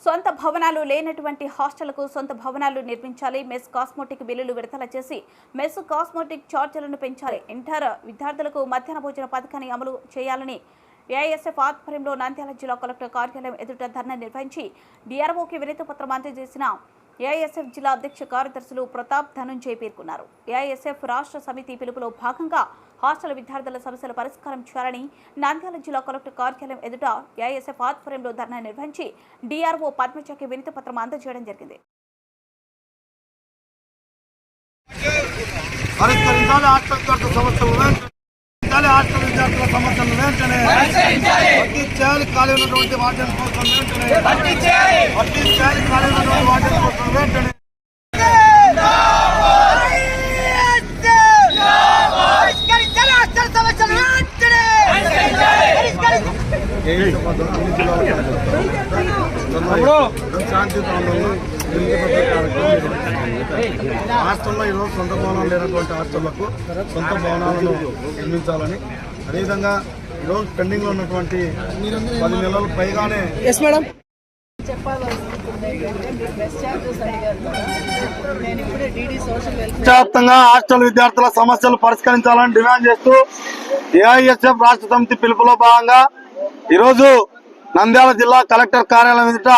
సొంత భవనాలు లేనటువంటి హాస్టళ్లకు సొంత భవనాలు నిర్మించాలి. మెస్ కాస్మోటిక్ బిల్లులు విడుదల చేసి మెస్ కాస్మోటిక్ ఛార్జీలను పెంచాలి. ఇంటర్ విద్యార్థులకు మధ్యాహ్న భోజన పథకాన్ని అమలు చేయాలని ఏఐఎస్ఎఫ్ ఆధ్వర్యంలో నంద్యాల జిల్లా కలెక్టర్ కార్యాలయం ఎదుట ధర్నా నిర్వహించి డిఆర్ఓకి వినతి పత్రం అందజేసిన ఏఐఎస్ఎఫ్ జిల్లా అధ్యక్ష కార్యదర్శులు ప్రతాప్ ధనుంజయ్ పేర్కొన్నారు. ఏఐఎస్ఎఫ్ రాష్ట్ర సమితి పిలుపులో భాగంగా హాస్టల్ విద్యార్థుల సమస్యల పరిష్కారం చేయాలని నంద్యాల జిల్లా కలెక్టర్ కార్యాలయం ఎదుట ఏఐఎస్ఎఫ్ ఆధ్వర్యంలో ధర్నా నిర్వహించి డిఆర్ఓ పద్మజకి వినతి పత్రం అందజేయడం జరిగింది. హాస్టల్ విద్యార్థుల సమస్యలు వెంటనే వర్తించాలి. ఖాళీ ఉన్నటువంటి వాటిని కోసం వెంటనే వర్తించాలి. ఖాళీ ఉన్నటువంటి వాటిని కోసం వెంటనే హాస్టల్లో ఈరోజు సొంత భవనాలు లేనటువంటి హాస్టళ్లకు సొంత భవనాలను నిర్మించాలని, అదేవిధంగా ఈరోజు పెండింగ్లో ఉన్నటువంటి 10 నెలలకు పైగానే వ్యాప్తంగా హాస్టల్ విద్యార్థుల సమస్యలు పరిష్కరించాలని డిమాండ్ చేస్తూ ఏఐఎస్ఎఫ్ రాష్ట్ర సమితి పిలుపులో భాగంగా ఈరోజు నంద్యాల జిల్లా కలెక్టర్ కార్యాలయం ఎదుట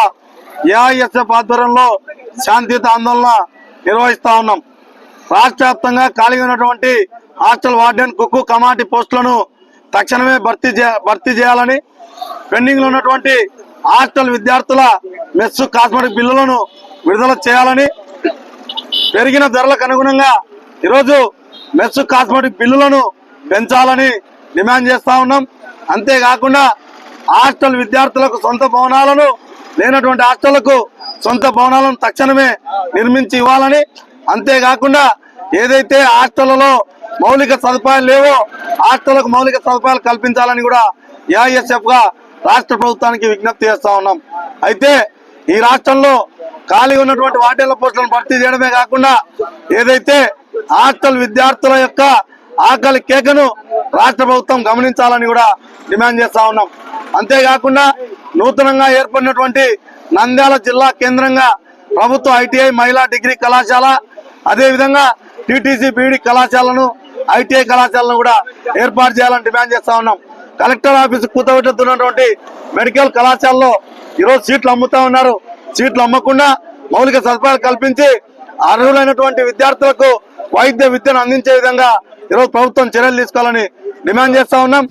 ఏఐఎస్ఎఫ్ ఆధ్వర్యంలో శాంతియుత ఆందోళన నిర్వహిస్తా ఉన్నాం. రాష్ట్ర వ్యాప్తంగా ఖాళీగా ఉన్నటువంటి హాస్టల్ వార్డెన్, కుక్కు, కమాటి పోస్టులను తక్షణమే భర్తీ చేయాలని, పెండింగ్ లో ఉన్నటువంటి హాస్టల్ విద్యార్థుల మెస్సు కాస్మెటిక్ బిల్లులను విడుదల చేయాలని, పెరిగిన ధరలకు అనుగుణంగా ఈరోజు మెస్సు కాస్మెటిక్ బిల్లులను పెంచాలని డిమాండ్ చేస్తా ఉన్నాం. అంతేకాకుండా హాస్టల్ విద్యార్థులకు సొంత భవనాలను లేనటువంటి హాస్టళ్లకు సొంత భవనాలను తక్షణమే నిర్మించి ఇవ్వాలని, అంతేకాకుండా ఏదైతే హాస్టళ్లలో మౌలిక సదుపాయాలు లేవో హాస్టళ్లకు మౌలిక సదుపాయాలు కల్పించాలని కూడా ఏఐఎస్ఎఫ్ గా రాష్ట్ర ప్రభుత్వానికి విజ్ఞప్తి చేస్తా ఉన్నాం. అయితే ఈ రాష్ట్రంలో ఖాళీగా ఉన్నటువంటి వార్డెన్ల పోస్టులను భర్తీ చేయడమే కాకుండా ఏదైతే హాస్టల్ విద్యార్థుల యొక్క ఆకలి కేకను రాష్ట్ర ప్రభుత్వం గమనించాలని కూడా డిమాండ్ చేస్తా ఉన్నాం. అంతేకాకుండా నూతనంగా ఏర్పడినటువంటి నంద్యాల జిల్లా కేంద్రంగా ప్రభుత్వ ఐటీఐ మహిళా డిగ్రీ కళాశాల, అదేవిధంగా టీటీసీ బీఈడీ కళాశాలను, ఐటీఐ కళాశాలను కూడా ఏర్పాటు చేయాలని డిమాండ్ చేస్తా ఉన్నాం. కలెక్టర్ ఆఫీస్ కూతబెట్టుతున్నటువంటి మెడికల్ కళాశాలలో ఈరోజు సీట్లు అమ్ముతా ఉన్నారు. సీట్లు అమ్మకుండా మౌలిక సదుపాయాలు కల్పించి అర్హులైనటువంటి విద్యార్థులకు వైద్య విద్యను అందించే విధంగా ఈరోజు ప్రభుత్వం చర్యలు తీసుకోవాలని డిమాండ్ చేస్తా ఉన్నాం.